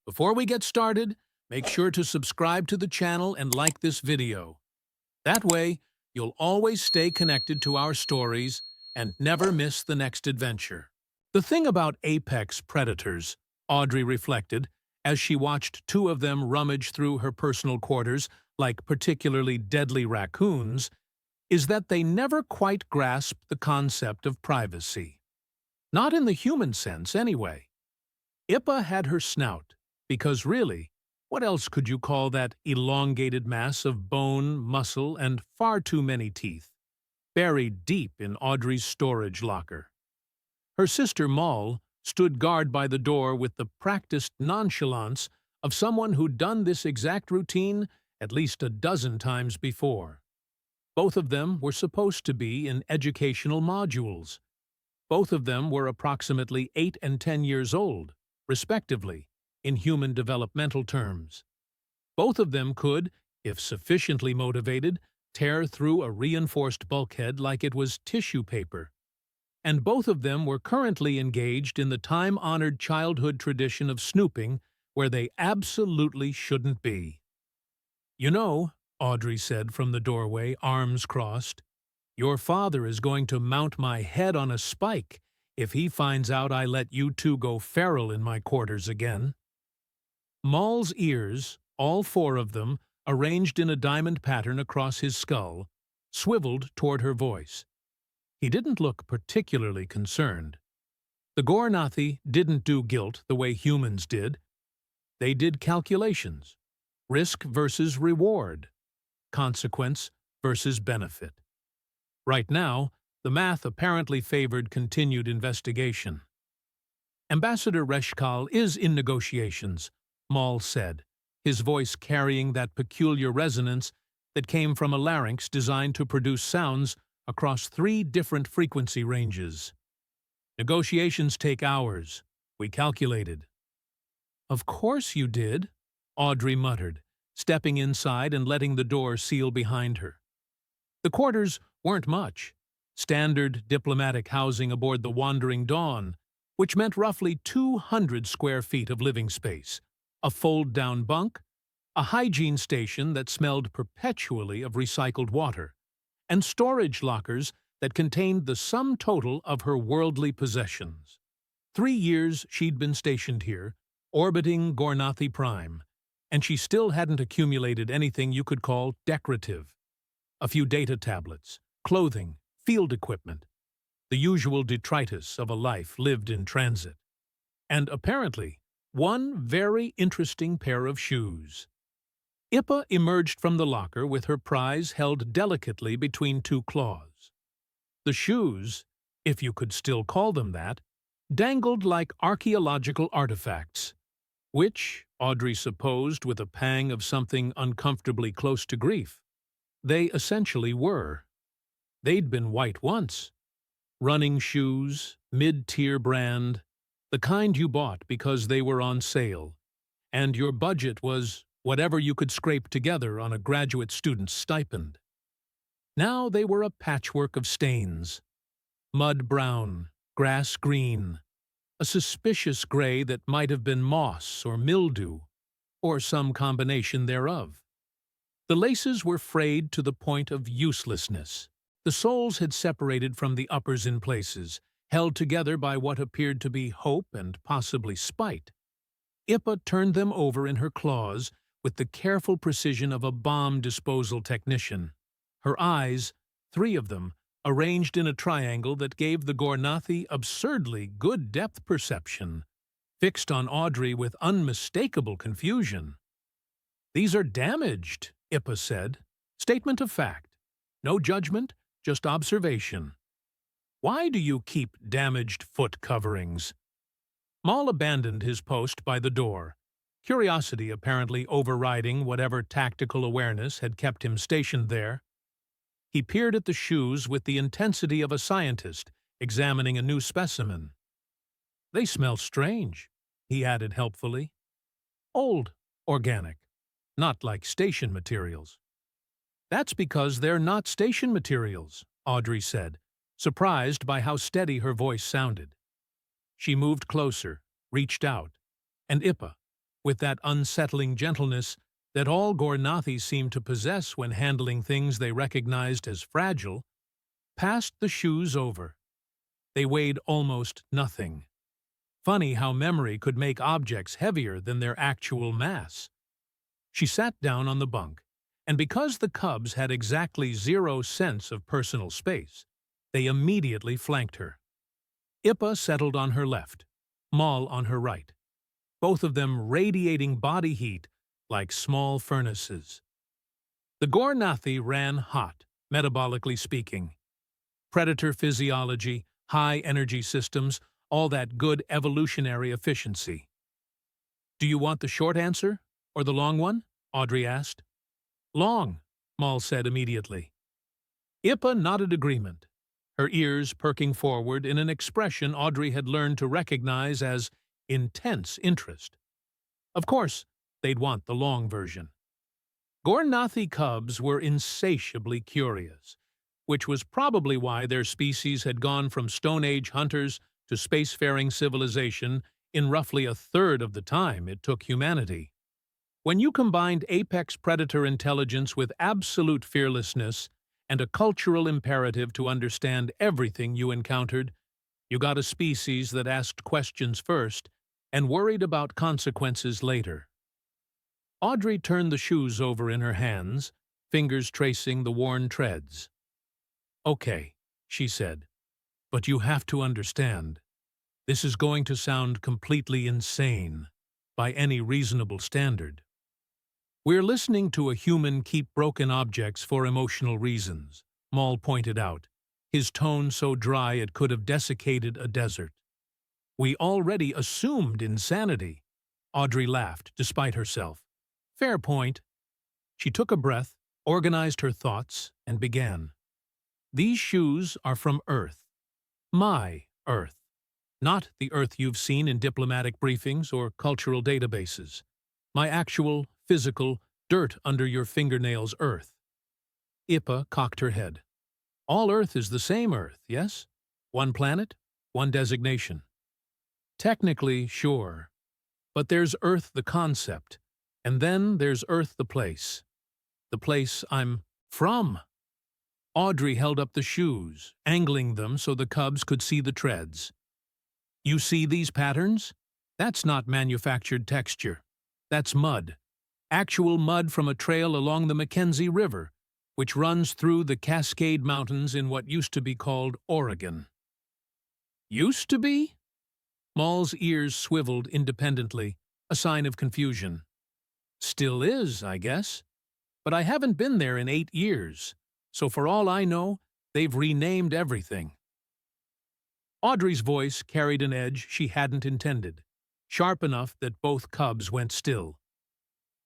Before we get started, make sure to subscribe to the channel and like this video. That way, you'll always stay connected to our stories and never miss the next adventure. The thing about apex predators, Audrey reflected, as she watched two of them rummage through her personal quarters like particularly deadly raccoons, is that they never quite grasp the concept of privacy. Not in the human sense, anyway. Ippa had her snout, because really, what else could you call that elongated mass of bone, muscle, and far too many teeth, buried deep in Audrey's storage locker? Her sister Moll stood guard by the door with the practiced nonchalance of someone who'd done this exact routine at least a dozen times before. Both of them were supposed to be in educational modules. Both of them were approximately 8 and 10 years old, respectively, in human developmental terms. Both of them could, if sufficiently motivated, tear through a reinforced bulkhead like it was tissue paper. And both of them were currently engaged in the time-honored childhood tradition of snooping where they absolutely shouldn't be. "You know," Audrey said from the doorway, arms crossed, "your father is going to mount my head on a spike if he finds out I let you two go feral in my quarters again." Moll's ears, all four of them, arranged in a diamond pattern across his skull, swiveled toward her voice. He didn't look particularly concerned. The Gornathi didn't do guilt the way humans did. They did calculations. Risk versus reward. Consequence versus benefit. Right now, the math apparently favored continued investigation. "Ambassador Reshkal is in negotiations," Moll said, his voice carrying that peculiar resonance that came from a larynx designed to produce sounds across 3 different frequency ranges. "Negotiations take hours. We calculated." "Of course you did," Audrey muttered, stepping inside and letting the door seal behind her. The quarters weren't much. Standard diplomatic housing aboard the Wandering Dawn, which meant roughly 200 square feet of living space, a fold-down bunk, a hygiene station that smelled perpetually of recycled water, and storage lockers that contained the sum total of her worldly possessions. 3 years she'd been stationed here, orbiting Gornathi Prime, and she still hadn't accumulated anything you could call decorative. A few data tablets, clothing, field equipment, the usual detritus of a life lived in transit. And apparently, one very interesting pair of shoes. Ippa emerged from the locker with her prize held delicately between 2 claws. The shoes, if you could still call them that, dangled like archaeological artifacts, which, Audrey supposed with a pang of something uncomfortably close to grief, they essentially were. They'd been white once. Running shoes, mid-tier brand, the kind you bought because they were on sale, and your budget was whatever you could scrape together on a graduate student's stipend. Now they were a patchwork of stains. Mud brown, grass green, a suspicious gray that might have been moss or mildew, or some combination thereof. The laces were frayed to the point of uselessness. The soles had separated from the uppers in places, held together by what appeared to be hope and possibly spite. Ippa turned them over in her claws with the careful precision of a bomb disposal technician. Her eyes, 3 of them, arranged in a triangle that gave the Gornathi absurdly good depth perception, fixed on Audrey with unmistakable confusion. "These are damaged," Ippa said. "Statement of fact. No judgment, just observation." "Why do you keep damaged foot coverings?" Moll abandoned his post by the door, curiosity apparently overriding whatever tactical awareness had kept him stationed there. He peered at the shoes with the intensity of a scientist examining a new specimen. "They smell strange," he added helpfully. "Old, organic, not like station materials." "That's because they're not station materials," Audrey said, surprised by how steady her voice sounded. She moved closer, reached out, and Ippa, with that unsettling gentleness that all Gornathi seemed to possess when handling things they recognized as fragile, passed the shoes over. They weighed almost nothing. Funny how memory could make objects heavier than their actual mass. She sat down on the bunk, and because the cubs had exactly 0 sense of personal space, they immediately flanked her. Ippa settled on her left, Maul on her right, both of them radiating body heat like small furnaces. The Gornathi ran hot, metabolically speaking. Predator physiology, high energy systems, all that good evolutionary efficiency. "Do you want the short answer, or the long one?" Audrey asked. "Long," Maul said immediately. Ippa nodded agreement, her ears perking forward in an expression Audrey had learned to recognize as intense interest. Of course, they'd want the long version. Gornathi cubs were insatiably curious, which was probably why their species had gone from Stone Age hunters to spacefaring civilization in roughly a third of the time it took humanity. When you combined apex predator intelligence with absolute fearlessness and a cultural imperative to understand everything you encountered, you got a species that asked questions first and worried about consequences later. Audrey turned the shoes over in her hands, fingers tracing the worn treads. "Okay," she said, "but you have to understand. This is going to sound completely insane by any reasonable standard. We're listening to a human keep broken objects for emotional reasons," Maul pointed out, his tone so dry it could have desiccated a desert. "We already assumed insanity." Audrey laughed, despite herself. "Fair point." She took a breath, organized her thoughts, and began. "These shoes are from Earth. My Earth. Not the Earth you've seen in diplomatic briefings or cultural databases. My actual, physical, dirt under your fingernails Earth." Ippa cocked her head. "All Earth is the same Earth, yes? One planet, one designation." "Technically, sure. But there's Earth the concept, and then there's Earth the place. The place I'm from." Audrey held up the shoes, angling them so the cubs could see the treads. "You see these patterns? That's not manufactured texture. That's mud. Actual mud from a trail along the Mackenzie River, which runs through the Cascade Mountains in what used to be called Oregon." "Used to be?" Maul's ears swiveled independently, a sign of confusion. "Still is, I guess. But I haven't been there in 8 years, so for all I know, they've renamed everything." Audrey's voice carried an edge she hadn't intended, sharp enough that both cubs went still.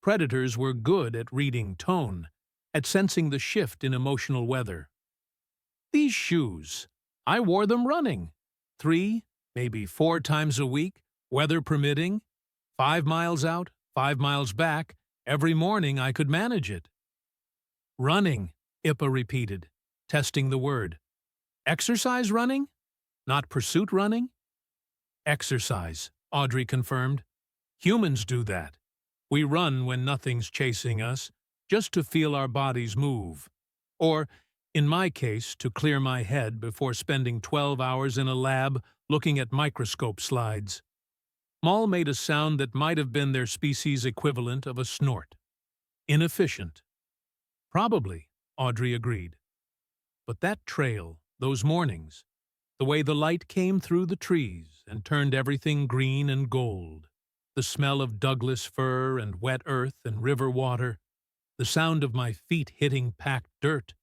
Predators were good at reading tone, at sensing the shift in emotional weather. "These shoes, I wore them running. 3, maybe 4 times a week, weather permitting. 5 miles out, 5 miles back, every morning I could manage it." "Running," Ippa repeated, testing the word. "Exercise running? Not pursuit running?" "Exercise," Audrey confirmed. "Humans do that. We run when nothing's chasing us, just to feel our bodies move. Or, in my case, to clear my head before spending 12 hours in a lab looking at microscope slides." Maul made a sound that might have been their species' equivalent of a snort. "Inefficient." "Probably," Audrey agreed. "But that trail, those mornings, the way the light came through the trees and turned everything green and gold, the smell of Douglas fir and wet earth and river water, the sound of my feet hitting packed dirt,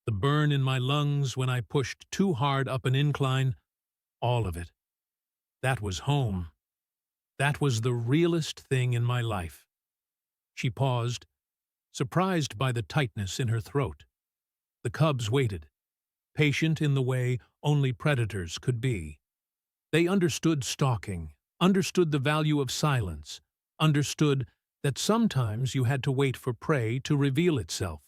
the burn in my lungs when I pushed too hard up an incline, all of it. That was home. That was the realest thing in my life." She paused, surprised by the tightness in her throat. The cubs waited, patient in the way only predators could be. They understood stalking, understood the value of silence, understood that sometimes you had to wait for prey to reveal itself.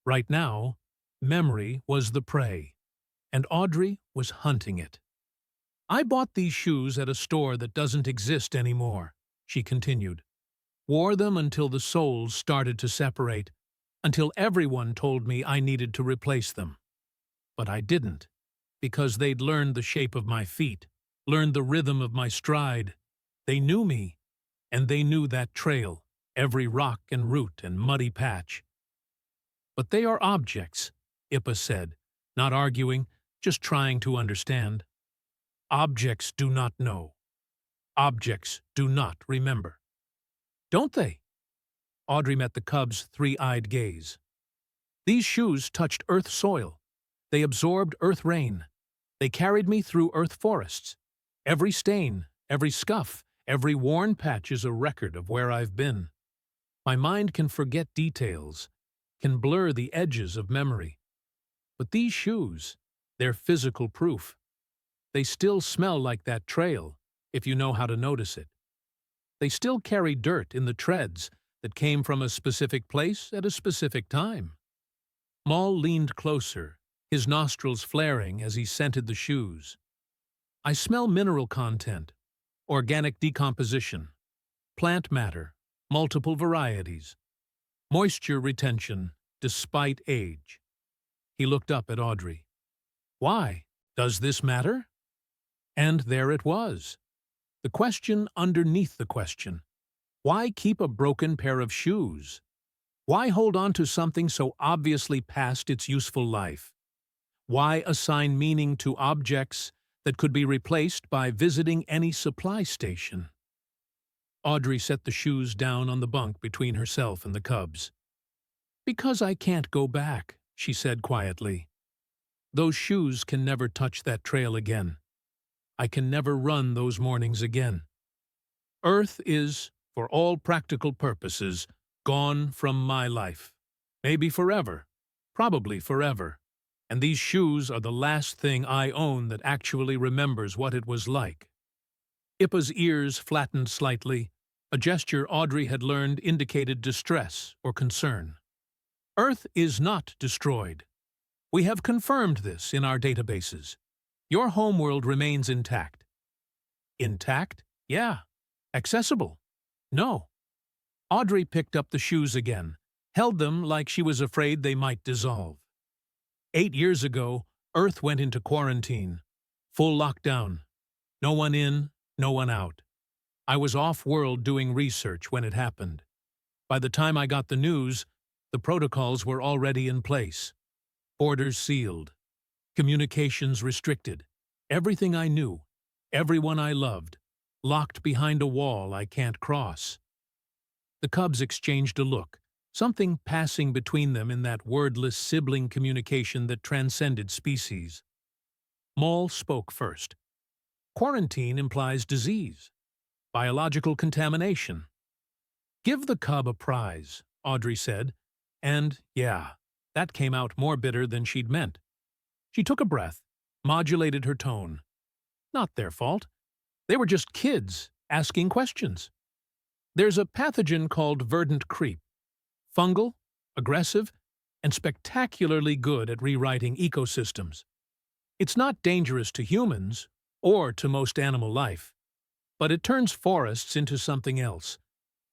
Right now, memory was the prey, and Audrey was hunting it. "I bought these shoes at a store that doesn't exist anymore," she continued. Wore them until the soles started to separate, until everyone told me I needed to replace them. But I didn't, because they'd learned the shape of my feet, learned the rhythm of my stride. They knew me, and they knew that trail, every rock and root and muddy patch. But they are objects, Ippa said, not arguing, just trying to understand. Objects do not know. Objects do not remember. Don't they? Audrey met the cub's three-eyed gaze. These shoes touched earth soil. They absorbed earth rain. They carried me through earth forests. Every stain, every scuff, every worn patch is a record of where I've been. My mind can forget details, can blur the edges of memory. But these shoes, they're physical proof. They still smell like that trail, if you know how to notice it. They still carry dirt in the treads that came from a specific place at a specific time. Maul leaned closer, his nostrils flaring as he scented the shoes. I smell mineral content, organic decomposition, plant matter, multiple varieties, moisture retention despite age. He looked up at Audrey. Why? Does this matter? And there it was. The question underneath the question. Why keep a broken pair of shoes? Why hold on to something so obviously past its useful life? Why assign meaning to objects that could be replaced by visiting any supply station? Audrey set the shoes down on the bunk between herself and the cubs. Because I can't go back, she said quietly. Those shoes can never touch that trail again. I can never run those mornings again. Earth is, for all practical purposes, gone from my life. Maybe forever. Probably forever. And these shoes are the last thing I own that actually remembers what it was like. Ippa's ears flattened slightly, a gesture Audrey had learned indicated distress or concern. Earth is not destroyed. We have confirmed this in our databases. Your homeworld remains intact. Intact? Yeah. Accessible? No. Audrey picked up the shoes again, held them like she was afraid they might dissolve. 8 years ago, Earth went into quarantine. Full lockdown. No one in, no one out. I was off-world doing research when it happened. By the time I got the news, the protocols were already in place. Borders sealed. Communications restricted. Everything I knew, everyone I loved, locked behind a wall I can't cross. The cubs exchanged a look, something passing between them in that wordless sibling communication that transcended species. Maul spoke first. Quarantine implies disease, biological contamination. Give the cub a prize, Audrey said, and, yeah, that came out more bitter than she'd meant. She took a breath, modulated her tone. Not their fault. They were just kids, asking questions. There's a pathogen called verdant creep. Fungal, aggressive, and spectacularly good at rewriting ecosystems. It's not dangerous to humans, or to most animal life, but it turns forests into something else,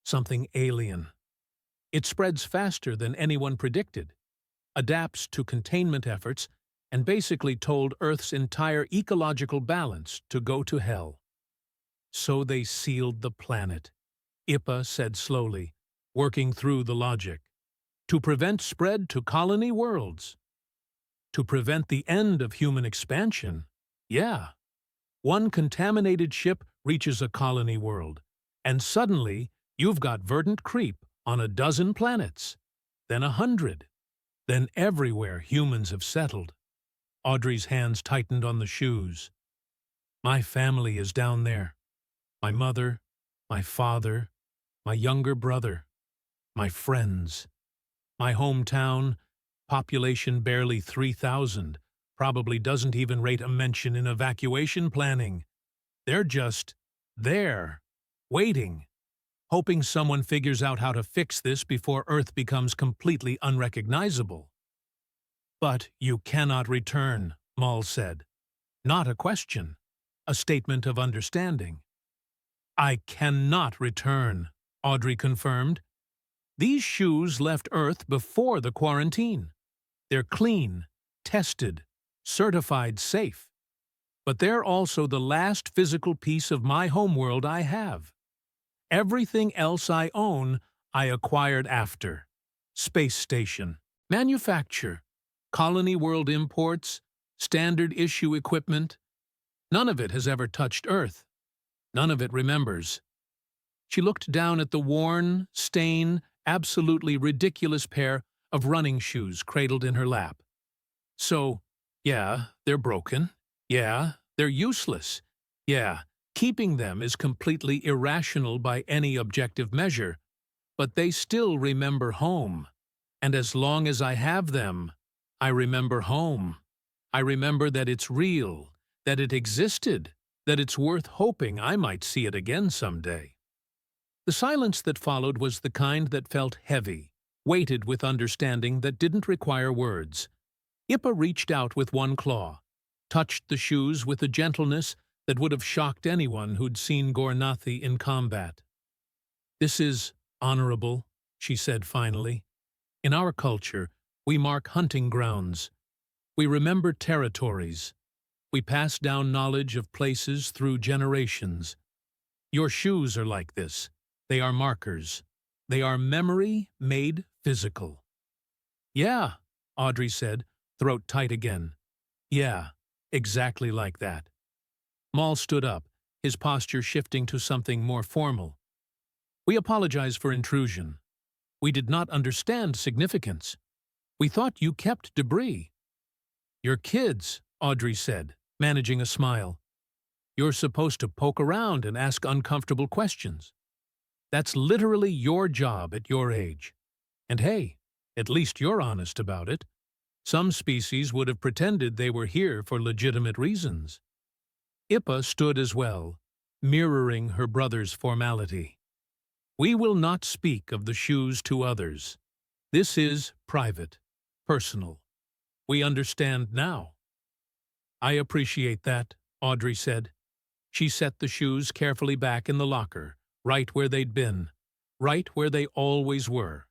something alien. It spreads faster than anyone predicted, adapts to containment efforts, and basically told Earth's entire ecological balance to go to hell. So they sealed the planet, Ippa said slowly, working through the logic. To prevent spread to colony worlds. To prevent the end of human expansion. Yeah. One contaminated ship reaches a colony world, and suddenly you've got verdant creep on a dozen planets, then 100, then everywhere humans have settled. Audrey's hands tightened on the shoes. My family is down there. My mother, my father, my younger brother, my friends. My hometown, population barely 3,000, probably doesn't even rate a mention in evacuation planning. They're just there, waiting, hoping someone figures out how to fix this before Earth becomes completely unrecognizable. But you cannot return, Maul said. Not a question, a statement of understanding. I cannot return, Audrey confirmed. These shoes left Earth before the quarantine. They're clean, tested, certified safe. But they're also the last physical piece of my homeworld I have. Everything else I own, I acquired after. Space station, manufacture, Colony World imports, standard issue equipment. None of it has ever touched Earth. None of it remembers. She looked down at the worn, stained, absolutely ridiculous pair of running shoes cradled in her lap. So, yeah, they're broken. Yeah, they're useless. Yeah, keeping them is completely irrational by any objective measure. But they still remember home. And as long as I have them, I remember home. I remember that it's real, that it existed, that it's worth hoping I might see it again someday. The silence that followed was the kind that felt heavy, weighted with understanding that didn't require words. Ippa reached out with one claw, touched the shoes with a gentleness that would have shocked anyone who'd seen Gornathi in combat. "This is honorable," she said finally. "In our culture, we mark hunting grounds. We remember territories. We pass down knowledge of places through generations. Your shoes are like this. They are markers. They are memory made physical." "Yeah," Audrey said, throat tight again. "Yeah, exactly like that." Maul stood up, his posture shifting to something more formal. "We apologize for intrusion. We did not understand significance. We thought you kept debris." "You're kids," Audrey said, managing a smile. "You're supposed to poke around and ask uncomfortable questions. That's literally your job at your age. And hey, at least you're honest about it. Some species would have pretended they were here for legitimate reasons." Ippa stood as well, mirroring her brother's formality. "We will not speak of the shoes to others. This is private, personal. We understand now." "I appreciate that," Audrey said. She set the shoes carefully back in the locker, right where they'd been, right where they always were.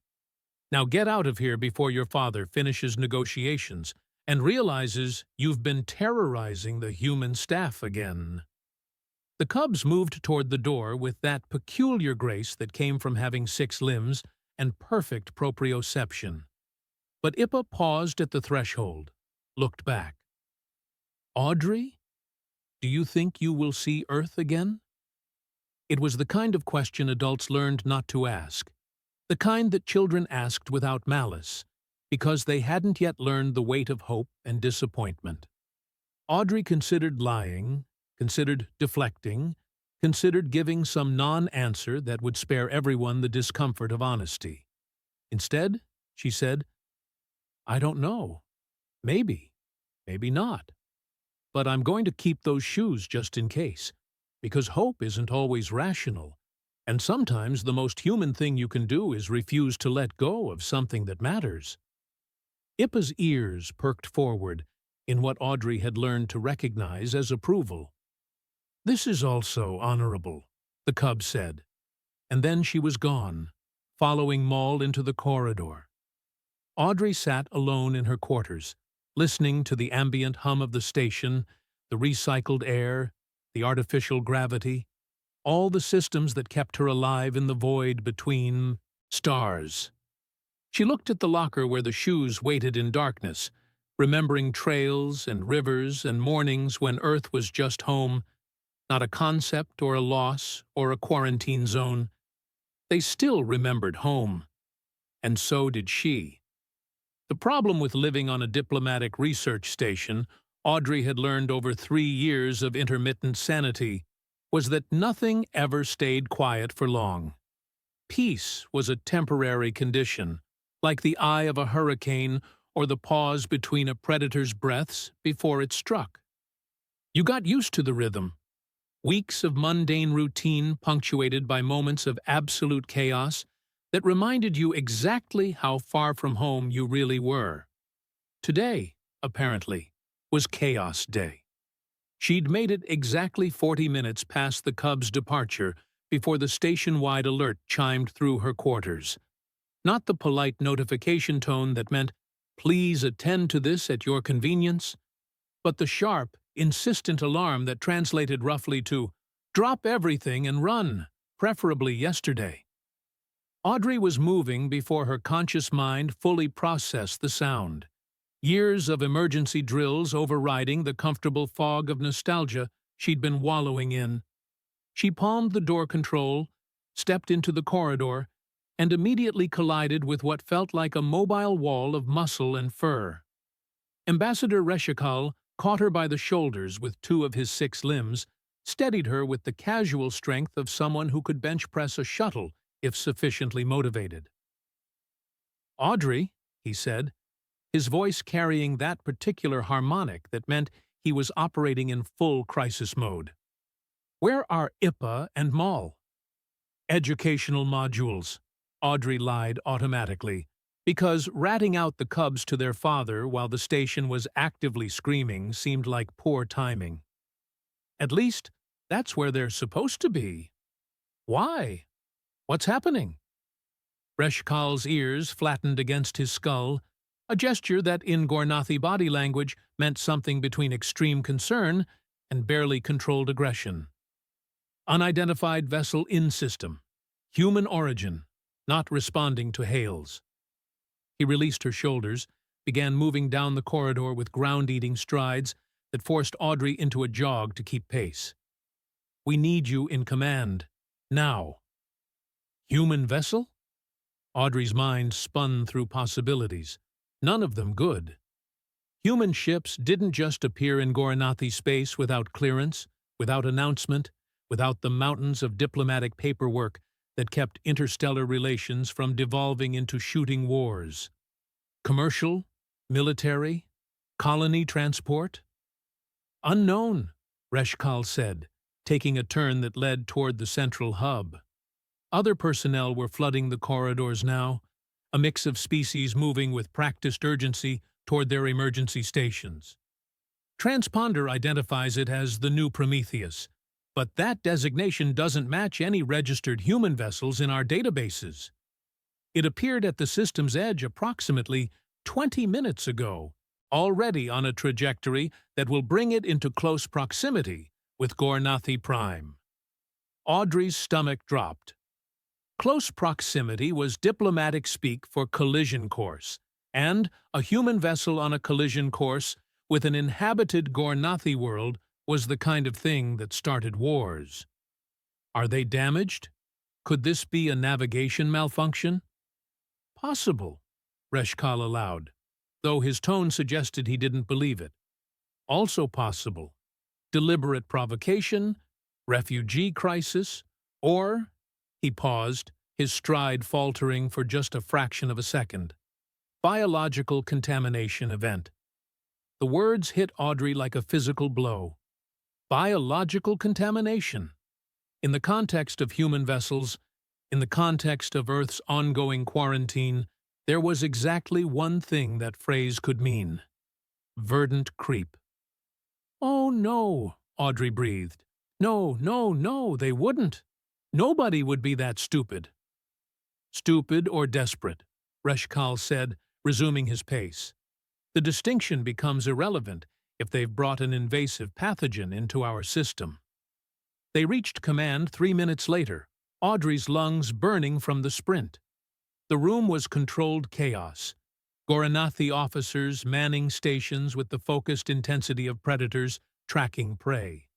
"Now get out of here before your father finishes negotiations and realizes you've been terrorizing the human staff again." The cubs moved toward the door with that peculiar grace that came from having 6 limbs and perfect proprioception. But Ippa paused at the threshold, looked back. "Audrey, do you think you will see Earth again?" It was the kind of question adults learned not to ask, the kind that children asked without malice, because they hadn't yet learned the weight of hope and disappointment. Audrey considered lying, considered deflecting, considered giving some non-answer that would spare everyone the discomfort of honesty. Instead, she said, "I don't know. Maybe. Maybe not. But I'm going to keep those shoes just in case, because hope isn't always rational, and sometimes the most human thing you can do is refuse to let go of something that matters." Ippa's ears perked forward in what Audrey had learned to recognize as approval. "This is also honorable," the cub said, and then she was gone, following Maul into the corridor. Audrey sat alone in her quarters, listening to the ambient hum of the station, the recycled air, the artificial gravity, all the systems that kept her alive in the void between stars. She looked at the locker where the shoes waited in darkness, remembering trails and rivers and mornings when Earth was just home, not a concept or a loss or a quarantine zone. They still remembered home. And so did she. The problem with living on a diplomatic research station, Audrey had learned over 3 years of intermittent sanity, was that nothing ever stayed quiet for long. Peace was a temporary condition, like the eye of a hurricane or the pause between a predator's breaths before it struck. You got used to the rhythm. Weeks of mundane routine punctuated by moments of absolute chaos that reminded you exactly how far from home you really were. Today, apparently, was Chaos Day. She'd made it exactly 40 minutes past the cub's departure before the station-wide alert chimed through her quarters. Not the polite notification tone that meant, "Please attend to this at your convenience," but the sharp, insistent alarm that translated roughly to, "Drop everything and run, preferably yesterday." Audrey was moving before her conscious mind fully processed the sound. Years of emergency drills overriding the comfortable fog of nostalgia she'd been wallowing in. She palmed the door control, stepped into the corridor, and immediately collided with what felt like a mobile wall of muscle and fur. Ambassador Reshikal caught her by the shoulders with 2 of his 6 limbs, steadied her with the casual strength of someone who could bench press a shuttle if sufficiently motivated. "Audrey," he said, his voice carrying that particular harmonic that meant he was operating in full crisis mode. "Where are IPA and MAL?" "Educational modules," Audrey lied automatically, because ratting out the cubs to their father while the station was actively screaming seemed like poor timing. "At least, that's where they're supposed to be." "Why? What's happening?" Reshkal's ears flattened against his skull, a gesture that in Gornathi body language meant something between extreme concern and barely controlled aggression. "Unidentified vessel in system. Human origin. Not responding to hails." He released her shoulders, began moving down the corridor with ground-eating strides that forced Audrey into a jog to keep pace. "We need you in command. Now." Human vessel? Audrey's mind spun through possibilities, none of them good. Human ships didn't just appear in Goranathi space without clearance, without announcement, without the mountains of diplomatic paperwork that kept interstellar relations from devolving into shooting wars. Commercial, military, colony transport? "Unknown," Reshkal said, taking a turn that led toward the central hub. Other personnel were flooding the corridors now, a mix of species moving with practiced urgency toward their emergency stations. Transponder identifies it as the new Prometheus, but that designation doesn't match any registered human vessels in our databases. It appeared at the system's edge approximately 20 minutes ago, already on a trajectory that will bring it into close proximity with Gornathi Prime. Audrey's stomach dropped. Close proximity was diplomatic speak for collision course, and a human vessel on a collision course with an inhabited Gornathi world was the kind of thing that started wars. Are they damaged? Could this be a navigation malfunction? Possible, Reshkal allowed, though his tone suggested he didn't believe it. Also possible, deliberate provocation, refugee crisis, or, he paused, his stride faltering for just a fraction of a second, biological contamination event. The words hit Audrey like a physical blow. Biological contamination. In the context of human vessels, in the context of Earth's ongoing quarantine, there was exactly one thing that phrase could mean. Verdant creep. "Oh, no," Audrey breathed. "No, no, no, they wouldn't. Nobody would be that stupid." "Stupid or desperate," Reshkal said, resuming his pace. "The distinction becomes irrelevant if they've brought an invasive pathogen into our system." They reached command 3 minutes later, Audrey's lungs burning from the sprint. The room was controlled chaos. Goranathi officers manning stations with the focused intensity of predators tracking prey.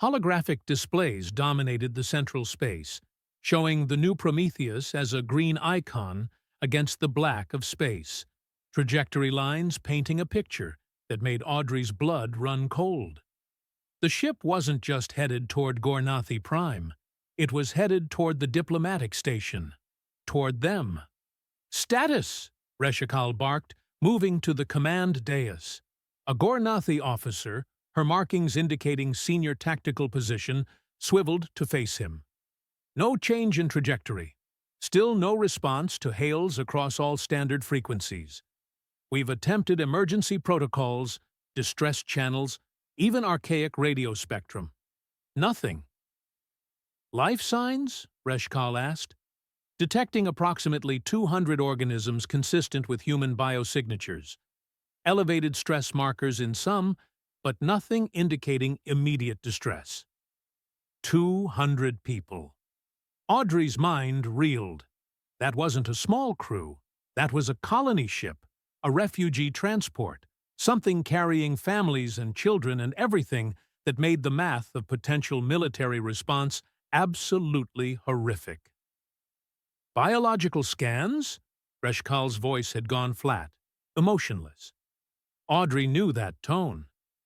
Holographic displays dominated the central space, showing the new Prometheus as a green icon against the black of space, trajectory lines painting a picture that made Audrey's blood run cold. The ship wasn't just headed toward Gornathi Prime. It was headed toward the diplomatic station. Toward them. "Status!" Reshikal barked, moving to the command dais. A Gornathi officer, her markings indicating senior tactical position, swiveled to face him. No change in trajectory. Still no response to hails across all standard frequencies. We've attempted emergency protocols, distress channels, even archaic radio spectrum. Nothing. Life signs? Reshkal asked. Detecting approximately 200 organisms consistent with human biosignatures. Elevated stress markers in some, but nothing indicating immediate distress. 200 people. Audrey's mind reeled. That wasn't a small crew. That was a colony ship, a refugee transport, something carrying families and children and everything that made the math of potential military response absolutely horrific. Biological scans? Reshkal's voice had gone flat, emotionless. Audrey knew that tone.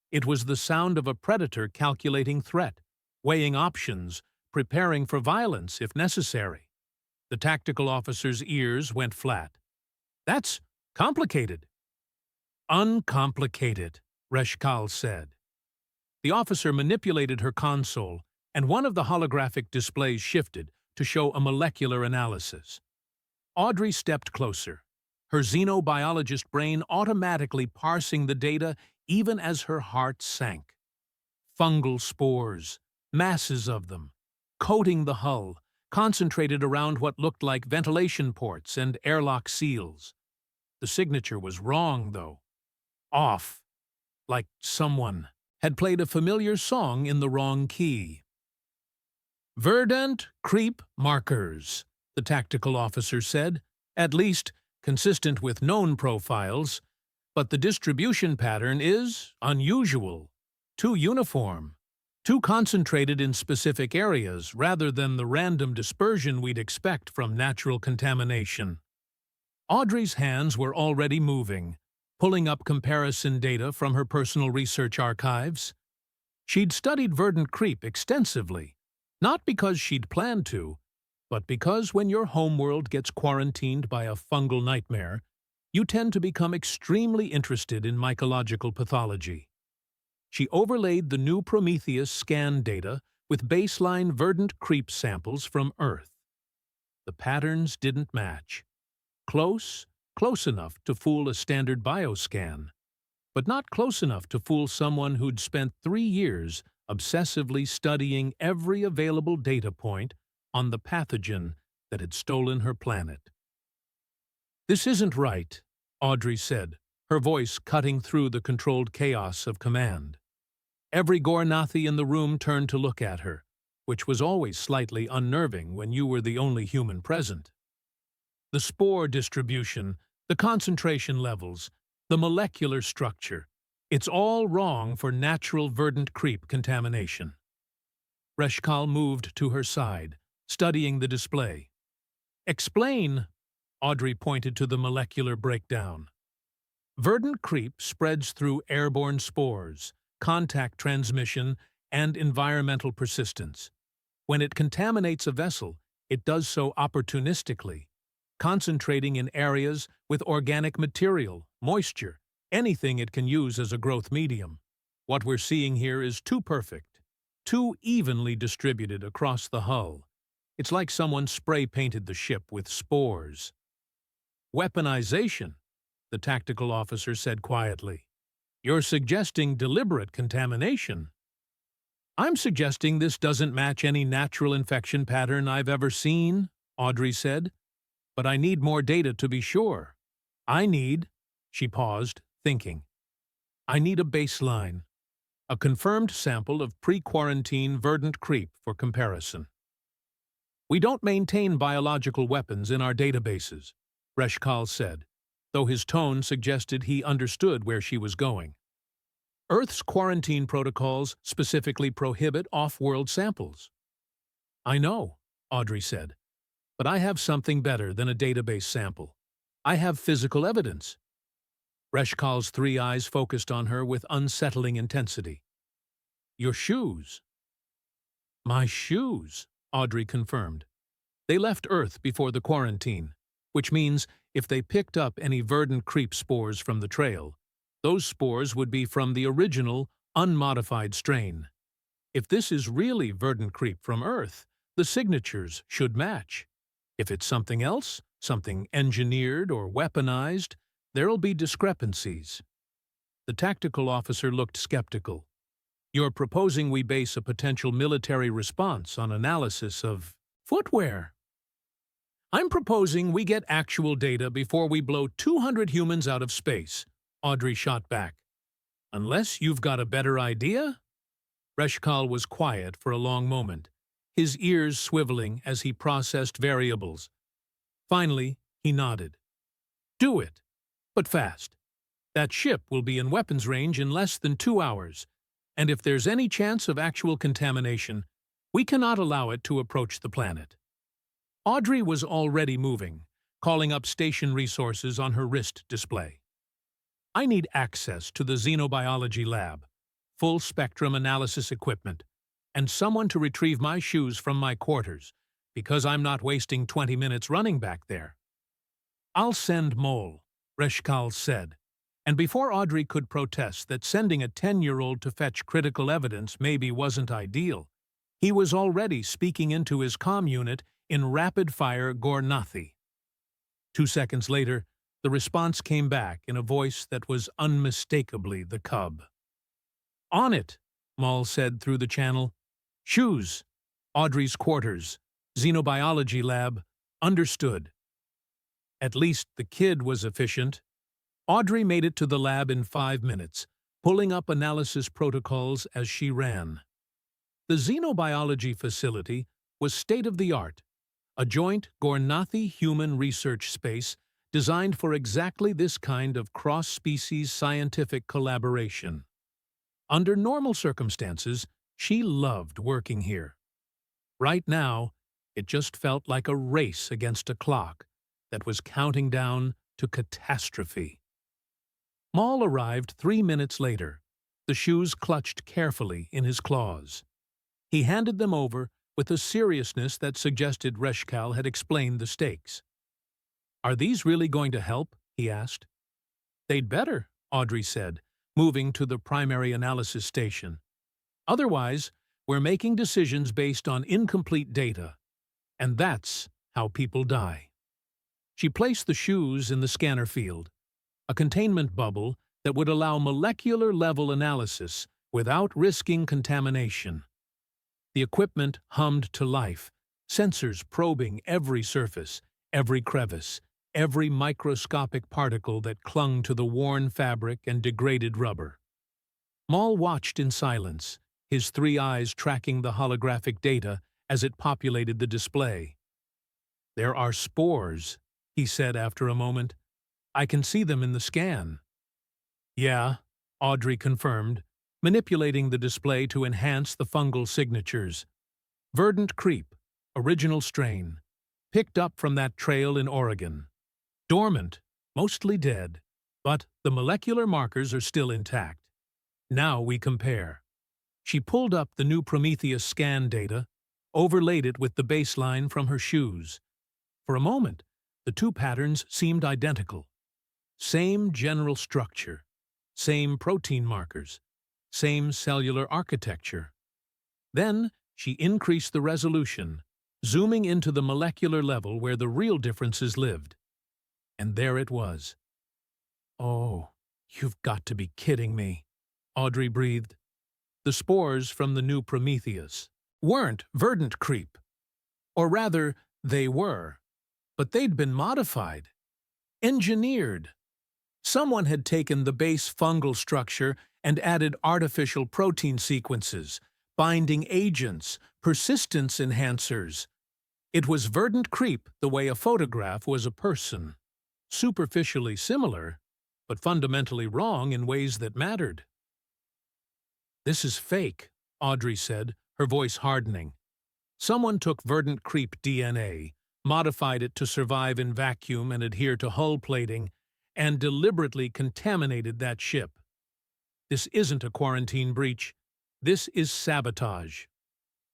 It was the sound of a predator calculating threat, weighing options, preparing for violence if necessary. The tactical officer's ears went flat. That's complicated. Uncomplicated, Reshkal said. The officer manipulated her console, and one of the holographic displays shifted to show a molecular analysis. Audrey stepped closer, her xenobiologist brain automatically parsing the data even as her heart sank. Fungal spores, masses of them, coating the hull, concentrated around what looked like ventilation ports and airlock seals. The signature was wrong, though. Off, like someone had played a familiar song in the wrong key. Verdant creep markers, the tactical officer said, at least consistent with known profiles, but the distribution pattern is unusual, too uniform, too concentrated in specific areas rather than the random dispersion we'd expect from natural contamination. Audrey's hands were already moving, pulling up comparison data from her personal research archives. She'd studied verdant creep extensively, not because she'd planned to, but because when your homeworld gets quarantined by a fungal nightmare, you tend to become extremely interested in mycological pathology. She overlaid the new Prometheus scan data with baseline verdant creep samples from Earth. The patterns didn't match. Close enough to fool a standard bioscan, but not close enough to fool someone who'd spent 3 years obsessively studying every available data point on the pathogen that had stolen her planet. "This isn't right," Audrey said, her voice cutting through the controlled chaos of command. Every Gornathi in the room turned to look at her, which was always slightly unnerving when you were the only human present. The spore distribution, the concentration levels, the molecular structure, it's all wrong for natural verdant creep contamination. Reshkal moved to her side, studying the display. "Explain," Audrey pointed to the molecular breakdown. Verdant creep spreads through airborne spores, contact transmission, and environmental persistence. When it contaminates a vessel, it does so opportunistically, concentrating in areas with organic material, moisture, anything it can use as a growth medium. What we're seeing here is too perfect, too evenly distributed across the hull. It's like someone spray-painted the ship with spores. "Weaponization," the tactical officer said quietly. "You're suggesting deliberate contamination." "I'm suggesting this doesn't match any natural infection pattern I've ever seen," Audrey said. "But I need more data to be sure. She paused, thinking. "I need a baseline, a confirmed sample of pre-quarantine verdant creep for comparison." "We don't maintain biological weapons in our databases," Reshkal said, though his tone suggested he understood where she was going. "Earth's quarantine protocols specifically prohibit off-world samples." "I know," Audrey said, "but I have something better than a database sample. I have physical evidence." Reshkal's 3 eyes focused on her with unsettling intensity. "Your shoes." "My shoes," Audrey confirmed. "They left Earth before the quarantine, which means if they picked up any verdant creep spores from the trail, those spores would be from the original, unmodified strain. If this is really verdant creep from Earth, the signatures should match. If it's something else, something engineered or weaponized, there'll be discrepancies." The tactical officer looked skeptical. You're proposing we base a potential military response on analysis of footwear. I'm proposing we get actual data before we blow 200 humans out of space, Audrey shot back. Unless you've got a better idea? Reshkal was quiet for a long moment, his ears swiveling as he processed variables. Finally, he nodded. Do it, but fast. That ship will be in weapons range in less than 2 hours, and if there's any chance of actual contamination, we cannot allow it to approach the planet. Audrey was already moving, calling up station resources on her wrist display. I need access to the xenobiology lab, full-spectrum analysis equipment, and someone to retrieve my shoes from my quarters, because I'm not wasting 20 minutes running back there. I'll send Mole, Reshkal said, and before Audrey could protest that sending a 10-year-old to fetch critical evidence maybe wasn't ideal, he was already speaking into his comm unit in rapid-fire Gornathi. 2 seconds later, the response came back in a voice that was unmistakably the cub. On it, Maul said through the channel. Shoes. Audrey's quarters. Xenobiology lab. Understood. At least the kid was efficient. Audrey made it to the lab in 5 minutes, pulling up analysis protocols as she ran. The xenobiology facility was state-of-the-art, a joint Gornathi human research space designed for exactly this kind of cross-species scientific collaboration. Under normal circumstances, she loved working here. Right now, it just felt like a race against a clock that was counting down to catastrophe. Maul arrived 3 minutes later, the shoes clutched carefully in his claws. He handed them over with a seriousness that suggested Reshkal had explained the stakes. Are these really going to help? He asked. They'd better, Audrey said, moving to the primary analysis station. Otherwise, we're making decisions based on incomplete data, and that's how people die. She placed the shoes in the scanner field, a containment bubble that would allow molecular-level analysis without risking contamination. The equipment hummed to life, sensors probing every surface, every crevice, every microscopic particle that clung to the worn fabric and degraded rubber. Maul watched in silence, his 3 eyes tracking the holographic data as it populated the display. There are spores, he said after a moment. I can see them in the scan. Yeah, Audrey confirmed, manipulating the display to enhance the fungal signatures. Verdant creep, original strain, picked up from that trail in Oregon. Dormant, mostly dead, but the molecular markers are still intact. Now we compare. She pulled up the new Prometheus scan data, overlaid it with the baseline from her shoes. For a moment, the two patterns seemed identical. Same general structure, same protein markers, same cellular architecture. Then she increased the resolution, zooming into the molecular level where the real differences lived. And there it was. Oh, you've got to be kidding me, Audrey breathed. The spores from the new Prometheus weren't verdant creep. Or rather, they were. But they'd been modified, engineered. Someone had taken the base fungal structure and added artificial protein sequences, binding agents, persistence enhancers. It was verdant creep the way a photograph was a person. Superficially similar, but fundamentally wrong in ways that mattered. This is fake, Audrey said, her voice hardening. Someone took verdant creep DNA, modified it to survive in vacuum and adhere to hull plating, and deliberately contaminated that ship. This isn't a quarantine breach. This is sabotage.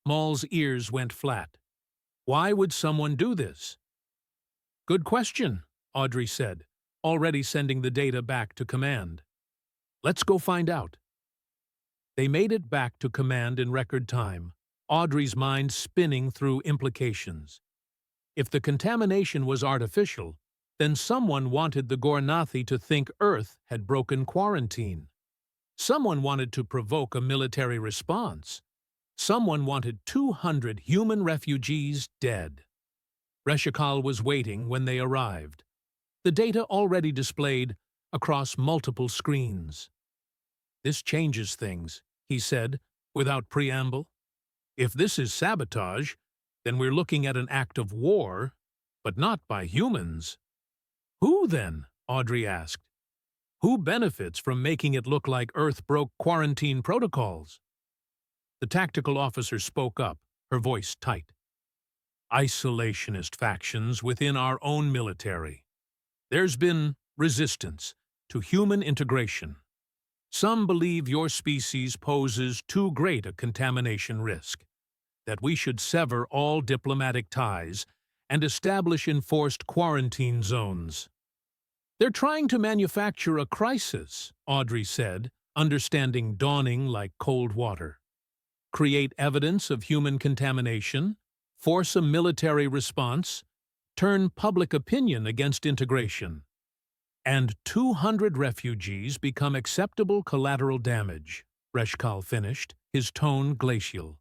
Maul's ears went flat. Why would someone do this? Good question, Audrey said, already sending the data back to command. Let's go find out. They made it back to command in record time, Audrey's mind spinning through implications. If the contamination was artificial, then someone wanted the Gornathi to think Earth had broken quarantine. Someone wanted to provoke a military response. Someone wanted 200 human refugees dead. Reshikal was waiting when they arrived. The data already displayed across multiple screens. "This changes things," he said, without preamble. "If this is sabotage, then we're looking at an act of war, but not by humans." "Who then?" Audrey asked. "Who benefits from making it look like Earth broke quarantine protocols?" The tactical officer spoke up, her voice tight. "Isolationist factions within our own military. There's been resistance to human integration. Some believe your species poses too great a contamination risk, that we should sever all diplomatic ties and establish enforced quarantine zones." "They're trying to manufacture a crisis," Audrey said, understanding dawning like cold water. "Create evidence of human contamination, force a military response, turn public opinion against integration. And 200 refugees become acceptable collateral damage," Reshkal finished, his tone glacial.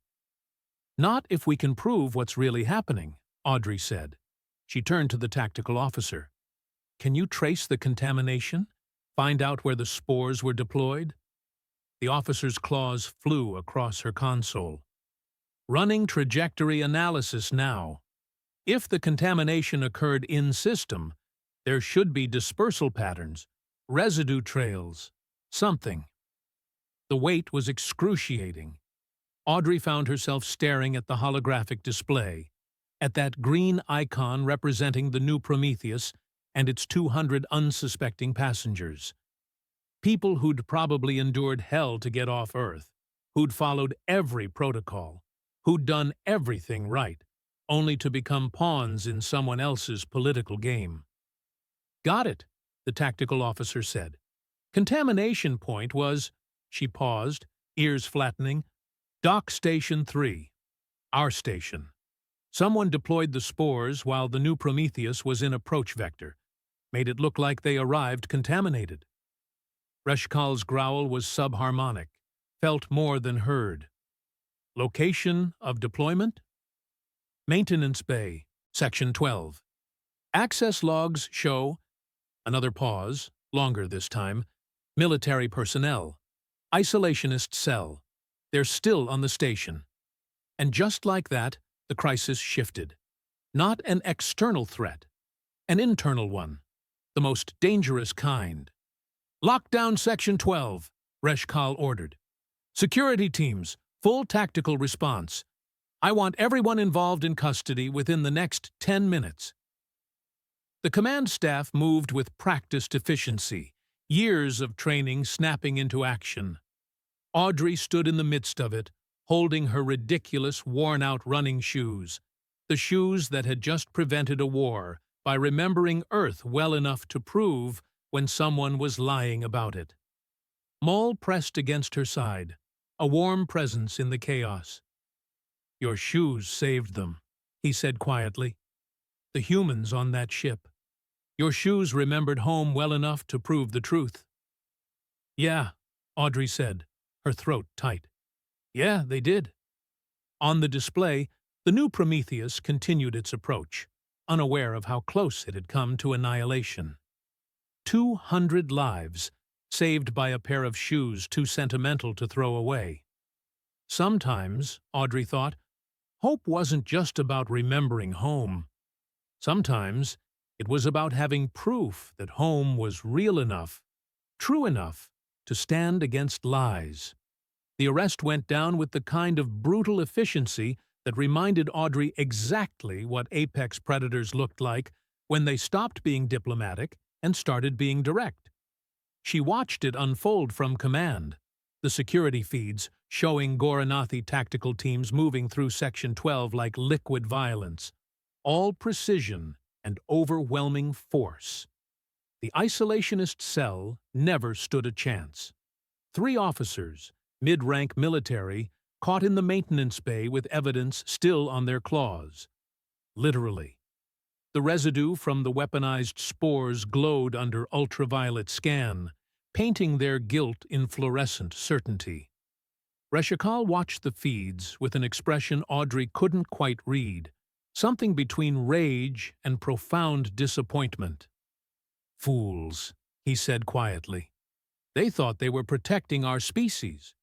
"Not if we can prove what's really happening," Audrey said. She turned to the tactical officer. "Can you trace the contamination? Find out where the spores were deployed?" The officer's claws flew across her console. "Running trajectory analysis now. If the contamination occurred in-system, there should be dispersal patterns, residue trails, something." The wait was excruciating. Audrey found herself staring at the holographic display, at that green icon representing the new Prometheus and its 200 unsuspecting passengers. People who'd probably endured hell to get off Earth, who'd followed every protocol, who'd done everything right, only to become pawns in someone else's political game. "Got it," the tactical officer said. "Contamination point was—" She paused, ears flattening. "Dock Station 3. Our station. Someone deployed the spores while the new Prometheus was in approach vector. Made it look like they arrived contaminated." Reshkal's growl was subharmonic, felt more than heard. "Location of deployment?" "Maintenance Bay, Section 12. Access logs show—" Another pause, longer this time. "Military personnel. Isolationist cell. They're still on the station." And just like that, the crisis shifted. Not an external threat, an internal one, the most dangerous kind. "Lock down Section 12, Reshkal ordered. "Security teams, full tactical response. I want everyone involved in custody within the next 10 minutes. The command staff moved with practiced efficiency, years of training snapping into action. Audrey stood in the midst of it, holding her ridiculous, worn-out running shoes, the shoes that had just prevented a war by remembering Earth well enough to prove when someone was lying about it. Maul pressed against her side, a warm presence in the chaos. "Your shoes saved them," he said quietly. "The humans on that ship. Your shoes remembered home well enough to prove the truth." "Yeah," Audrey said, her throat tight. "Yeah, they did." On the display, the new Prometheus continued its approach, unaware of how close it had come to annihilation. 200 lives, saved by a pair of shoes too sentimental to throw away. Sometimes, Audrey thought, hope wasn't just about remembering home. Sometimes it was about having proof that home was real enough, true enough, to stand against lies. The arrest went down with the kind of brutal efficiency that reminded Audrey exactly what apex predators looked like when they stopped being diplomatic and started being direct. She watched it unfold from command, the security feeds showing Goranathi tactical teams moving through Section 12 like liquid violence, all precision and overwhelming force. The isolationist cell never stood a chance. 3 officers, mid-rank military, caught in the maintenance bay with evidence still on their claws. Literally. The residue from the weaponized spores glowed under ultraviolet scan, painting their guilt in fluorescent certainty. Reshikal watched the feeds with an expression Audrey couldn't quite read, something between rage and profound disappointment. "Fools," he said quietly. "They thought they were protecting our species.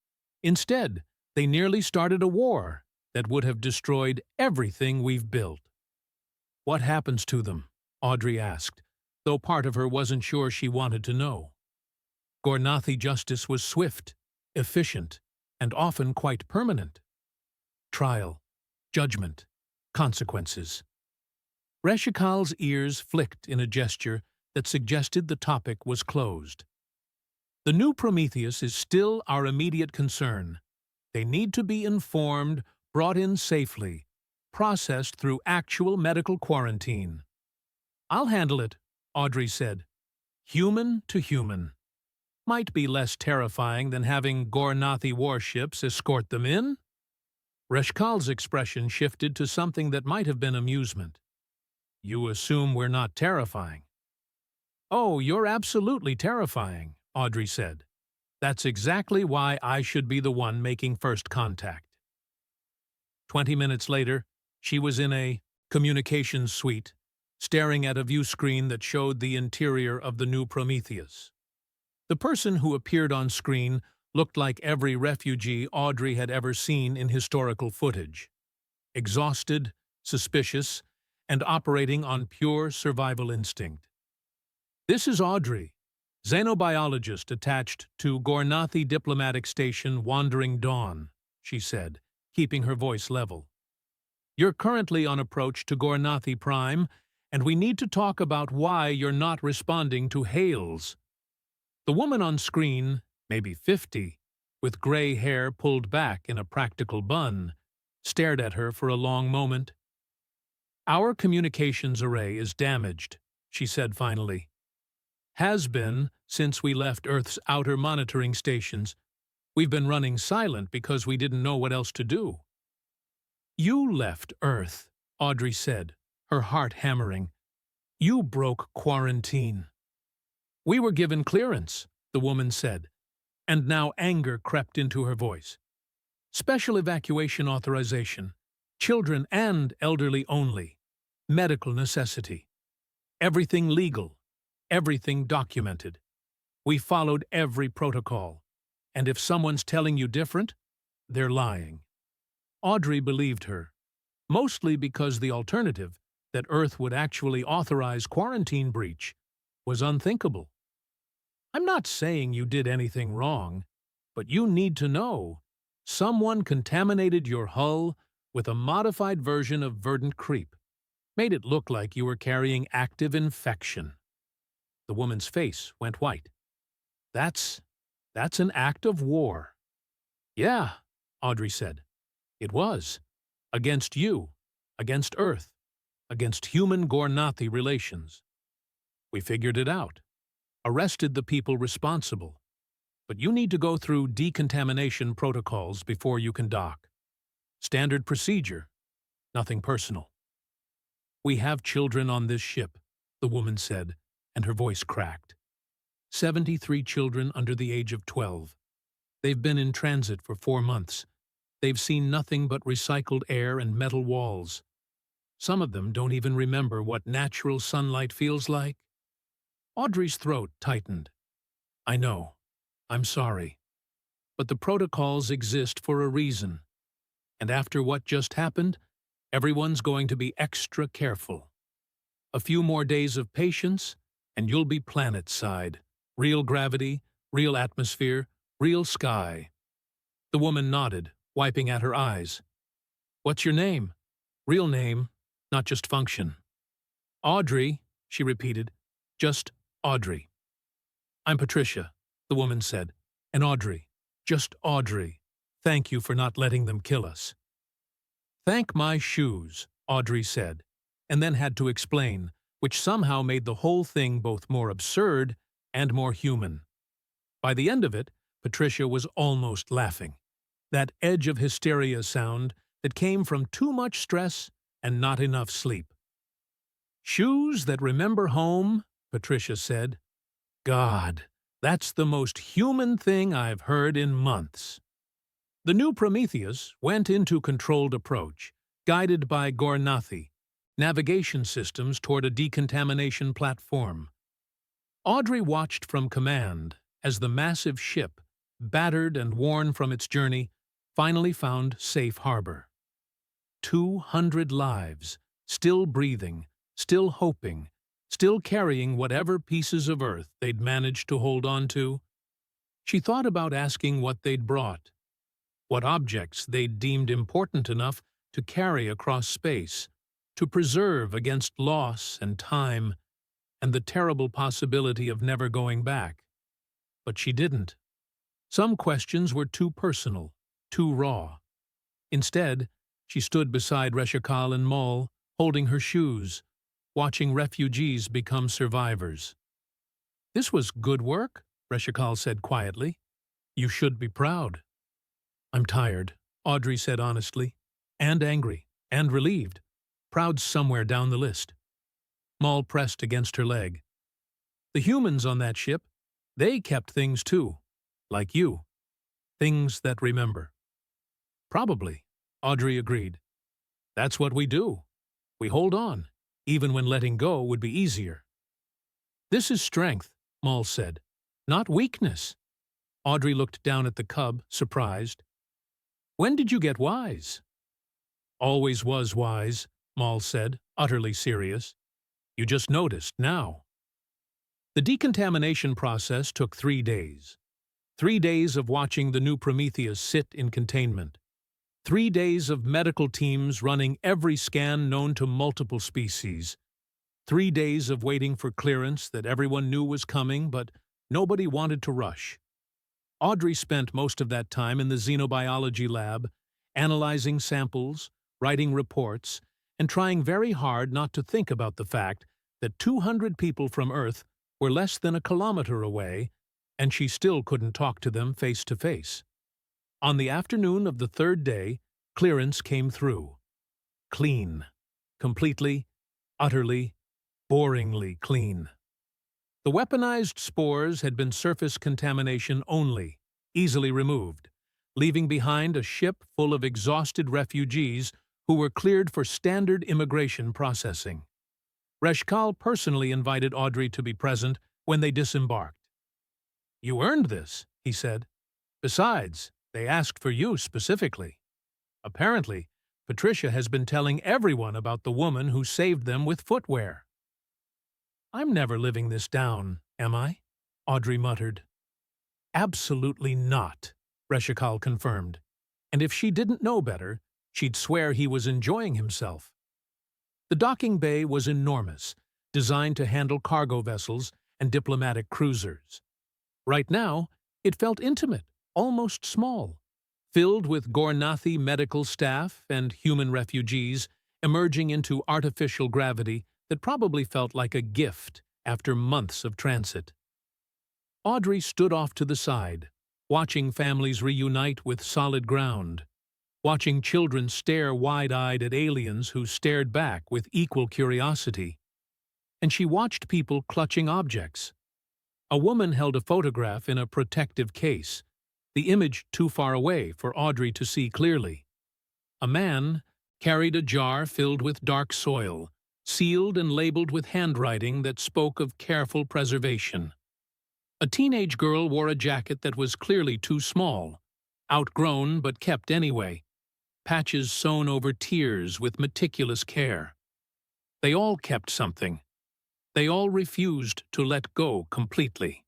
Instead, they nearly started a war that would have destroyed everything we've built." "What happens to them?" Audrey asked, though part of her wasn't sure she wanted to know. Gornathi justice was swift, efficient, and often quite permanent. Trial, judgment, consequences. Reshikal's ears flicked in a gesture that suggested the topic was closed. "The new Prometheus is still our immediate concern. They need to be informed, brought in safely, processed through actual medical quarantine." "I'll handle it," Audrey said. "Human to human. Might be less terrifying than having Gornathi warships escort them in." Reshkal's expression shifted to something that might have been amusement. "You assume we're not terrifying." "Oh, you're absolutely terrifying," Audrey said. "That's exactly why I should be the one making first contact." 20 minutes later, she was in a communications suite, staring at a view screen that showed the interior of the new Prometheus. The person who appeared on screen looked like every refugee Audrey had ever seen in historical footage. Exhausted, suspicious, and operating on pure survival instinct. "This is Audrey, xenobiologist attached to Gornathi Diplomatic Station Wandering Dawn," she said, keeping her voice level. "You're currently on approach to Gornathi Prime, and we need to talk about why you're not responding to hails." The woman on screen, maybe 50, with gray hair pulled back in a practical bun, stared at her for a long moment. "Our communications array is damaged," she said finally. "Has been since we left Earth's outer monitoring stations. We've been running silent because we didn't know what else to do." "You left Earth," Audrey said, her heart hammering. "You broke quarantine." "We were given clearance," the woman said, and now anger crept into her voice. "Special evacuation authorization. Children and elderly only. Medical necessity. Everything legal. Everything documented. We followed every protocol. And if someone's telling you different, they're lying." Audrey believed her, mostly because the alternative, that Earth would actually authorize quarantine breach, was unthinkable. "I'm not saying you did anything wrong, but you need to know. Someone contaminated your hull with a modified version of verdant creep. Made it look like you were carrying active infection." The woman's face went white. That's an act of war." "Yeah," Audrey said. "It was. Against you. Against Earth. Against human-Gornathi relations. We figured it out. Arrested the people responsible. But you need to go through decontamination protocols before you can dock. Standard procedure. Nothing personal." "We have children on this ship," the woman said, and her voice cracked. 73 children under the age of 12. They've been in transit for 4 months. They've seen nothing but recycled air and metal walls. Some of them don't even remember what natural sunlight feels like." Audrey's throat tightened. "I know. I'm sorry. But the protocols exist for a reason. And after what just happened, everyone's going to be extra careful. A few more days of patience, and you'll be planet-side. Real gravity, real atmosphere, real sky." The woman nodded, wiping at her eyes. "What's your name?" "Real name, not just function." "Audrey," she repeated. "Just Audrey." "I'm Patricia," the woman said. "And Audrey. Just Audrey. Thank you for not letting them kill us." "Thank my shoes," Audrey said, and then had to explain, which somehow made the whole thing both more absurd and more human. By the end of it, Patricia was almost laughing. That edge of hysteria sound that came from too much stress and not enough sleep. "Shoes that remember home," Patricia said. "God, That's the most human thing I've heard in months. The new Prometheus went into controlled approach, guided by Gornathi, navigation systems toward a decontamination platform. Audrey watched from command as the massive ship, battered and worn from its journey, finally found safe harbor. 200 lives, still breathing, still hoping, still carrying whatever pieces of Earth they'd managed to hold on to. She thought about asking what they'd brought, what objects they'd deemed important enough to carry across space, to preserve against loss and time, and the terrible possibility of never going back. But she didn't. Some questions were too personal, too raw. Instead, she stood beside Reshikal and Maul, holding her shoes, watching refugees become survivors. "This was good work," Reshikal said quietly. "You should be proud." "I'm tired," Audrey said honestly, and angry, and relieved. Proud's somewhere down the list. Maul pressed against her leg. "The humans on that ship, they kept things too, like you. Things that remember." "Probably," Audrey agreed. "That's what we do. We hold on, even when letting go would be easier." "This is strength," Maul said, "not weakness." Audrey looked down at the cub, surprised. "When did you get wise?" "Always was wise," Maul said, utterly serious. "You just noticed now." The decontamination process took 3 days. 3 days of watching the new Prometheus sit in containment. 3 days of medical teams running every scan known to multiple species. 3 days of waiting for clearance that everyone knew was coming, but nobody wanted to rush. Audrey spent most of that time in the xenobiology lab, analyzing samples, writing reports, and trying very hard not to think about the fact that 200 people from Earth were less than a kilometer away, and she still couldn't talk to them face to face. On the afternoon of the 3rd day, clearance came through. Clean. Completely, utterly, boringly clean. The weaponized spores had been surface contamination only, easily removed, leaving behind a ship full of exhausted refugees who were cleared for standard immigration processing. Reshkal personally invited Audrey to be present when they disembarked. "You earned this," he said. "Besides, they asked for you specifically. Apparently, Patricia has been telling everyone about the woman who saved them with footwear." "I'm never living this down, am I?" Audrey muttered. "Absolutely not," Reshikal confirmed. And if she didn't know better, she'd swear he was enjoying himself. The docking bay was enormous, designed to handle cargo vessels and diplomatic cruisers. Right now, it felt intimate, almost small, filled with Gornathi medical staff and human refugees emerging into artificial gravity that probably felt like a gift after months of transit. Audrey stood off to the side, watching families reunite with solid ground, watching children stare wide-eyed at aliens who stared back with equal curiosity. And she watched people clutching objects. A woman held a photograph in a protective case, the image too far away for Audrey to see clearly. A man carried a jar filled with dark soil, sealed and labeled with handwriting that spoke of careful preservation. A teenage girl wore a jacket that was clearly too small, outgrown but kept anyway, patches sewn over tears with meticulous care. They all kept something. They all refused to let go completely.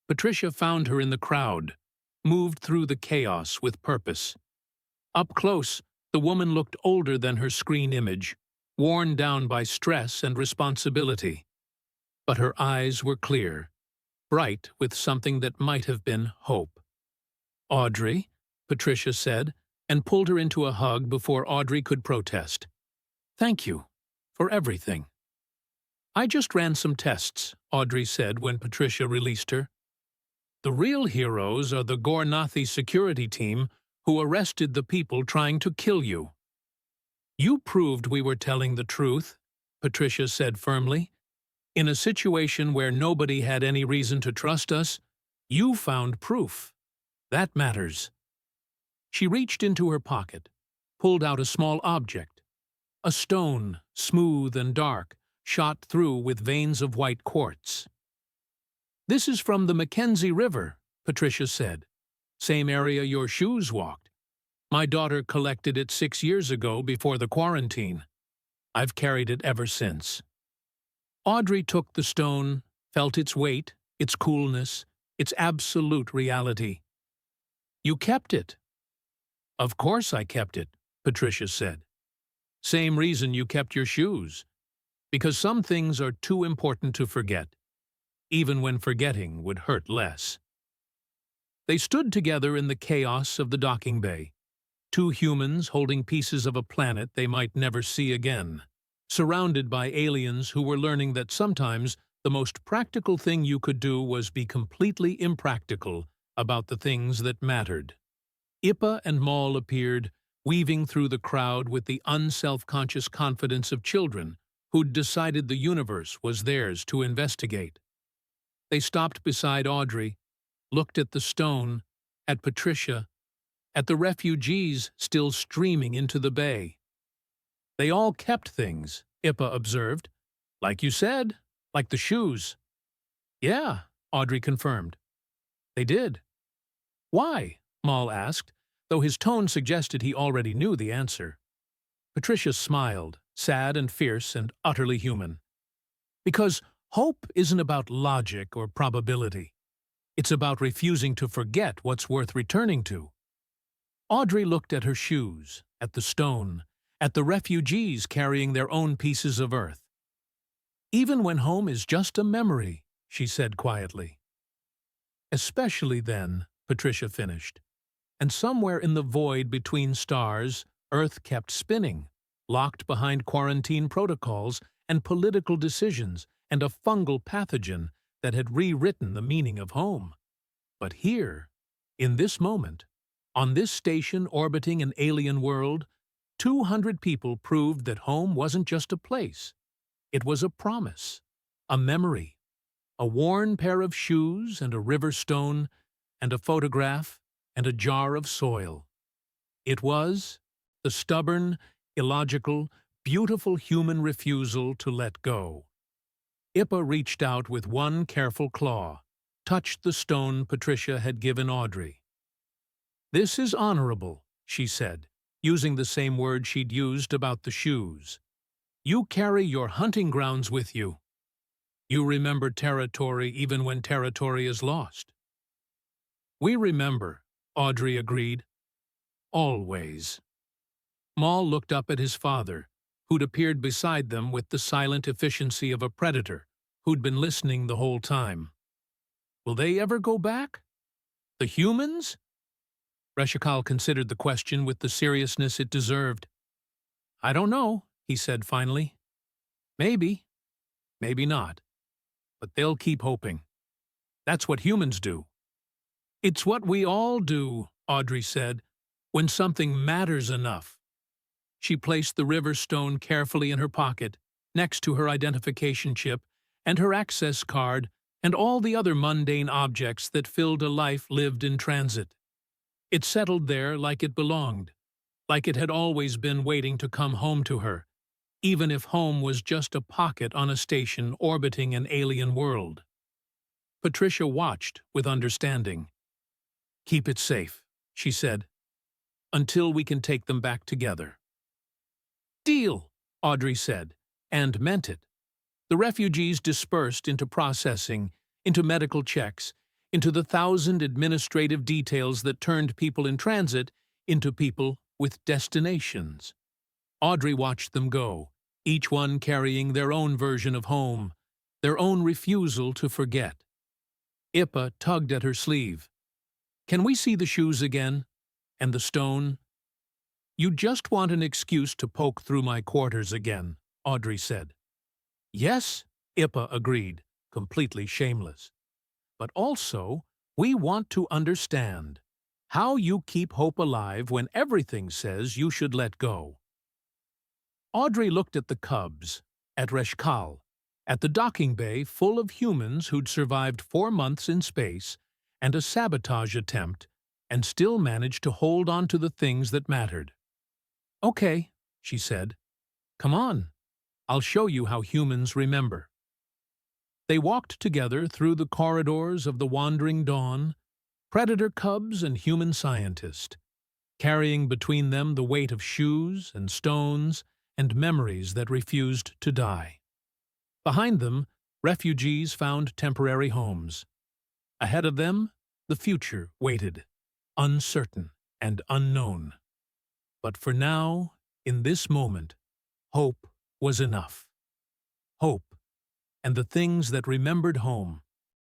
Patricia found her in the crowd, moved through the chaos with purpose. Up close, the woman looked older than her screen image, worn down by stress and responsibility. But her eyes were clear, bright with something that might have been hope. "Audrey," Patricia said, and pulled her into a hug before Audrey could protest. "Thank you for everything." "I just ran some tests," Audrey said when Patricia released her. "The real heroes are the Gornathi security team who arrested the people trying to kill you." "You proved we were telling the truth," Patricia said firmly. "In a situation where nobody had any reason to trust us, You found proof. That matters. She reached into her pocket, pulled out a small object, a stone, smooth and dark, shot through with veins of white quartz. This is from the Mackenzie River, Patricia said. Same area your shoes walked. My daughter collected it 6 years ago before the quarantine. I've carried it ever since. Audrey took the stone, felt its weight, its coolness, its absolute reality. You kept it. Of course I kept it, Patricia said. Same reason you kept your shoes. Because some things are too important to forget, even when forgetting would hurt less. They stood together in the chaos of the docking bay, two humans holding pieces of a planet they might never see again, surrounded by aliens who were learning that sometimes the most practical thing you could do was be completely impractical about the things that mattered. Ipa and Maul appeared, weaving through the crowd with the unself-conscious confidence of children who'd decided the universe was theirs to investigate. They stopped beside Audrey, looked at the stone, at Patricia, at the refugees still streaming into the bay. They all kept things, Ipa observed. Like you said, like the shoes. Yeah, Audrey confirmed. They did. Why? Maul asked, though his tone suggested he already knew the answer. Patricia smiled, sad and fierce and utterly human. Because hope isn't about logic or probability. It's about refusing to forget what's worth returning to. Audrey looked at her shoes, at the stone, at the refugees carrying their own pieces of earth. Even when home is just a memory, she said quietly. Especially then, Patricia finished. And somewhere in the void between stars, Earth kept spinning, locked behind quarantine protocols and political decisions and a fungal pathogen that had rewritten the meaning of home. But here, in this moment, on this station orbiting an alien world, 200 people proved that home wasn't just a place. It was a promise, a memory, a worn pair of shoes and a river stone and a photograph and a jar of soil. It was the stubborn, illogical, beautiful human refusal to let go. Ipa reached out with one careful claw, touched the stone Patricia had given Audrey. This is honorable, she said, using the same word she'd used about the shoes. You carry your hunting grounds with you. You remember territory even when territory is lost. We remember, Audrey agreed. Always. Maul looked up at his father, who'd appeared beside them with the silent efficiency of a predator who'd been listening the whole time. Will they ever go back? The humans? Reshikal considered the question with the seriousness it deserved. I don't know, he said finally. Maybe. Maybe not. But they'll keep hoping. That's what humans do. It's what we all do, Audrey said, when something matters enough. She placed the river stone carefully in her pocket, next to her identification chip and her access card and all the other mundane objects that filled a life lived in transit. It settled there like it belonged, like it had always been waiting to come home to her, even if home was just a pocket on a station orbiting an alien world. Patricia watched with understanding. Keep it safe, she said, until we can take them back together. Deal, Audrey said, and meant it. The refugees dispersed into processing, into medical checks, into the 1,000 administrative details that turned people in transit into people with destinations. Audrey watched them go, each one carrying their own version of home, their own refusal to forget. Ipa tugged at her sleeve. Can we see the shoes again? And the stone? You just want an excuse to poke through my quarters again, Audrey said. Yes, Ipa agreed, completely shameless. But also, we want to understand how you keep hope alive when everything says you should let go. Audrey looked at the cubs, at Reshkal, at the docking bay full of humans who'd survived 4 months in space and a sabotage attempt, and still managed to hold on to the things that mattered. "Okay," she said. "Come on. I'll show you how humans remember." They walked together through the corridors of the wandering dawn, predator cubs and human scientist, carrying between them the weight of shoes and stones and memories that refused to die. Behind them, refugees found temporary homes. Ahead of them, the future waited, uncertain and unknown. But for now, in this moment, hope was enough. Hope, and the things that remembered home,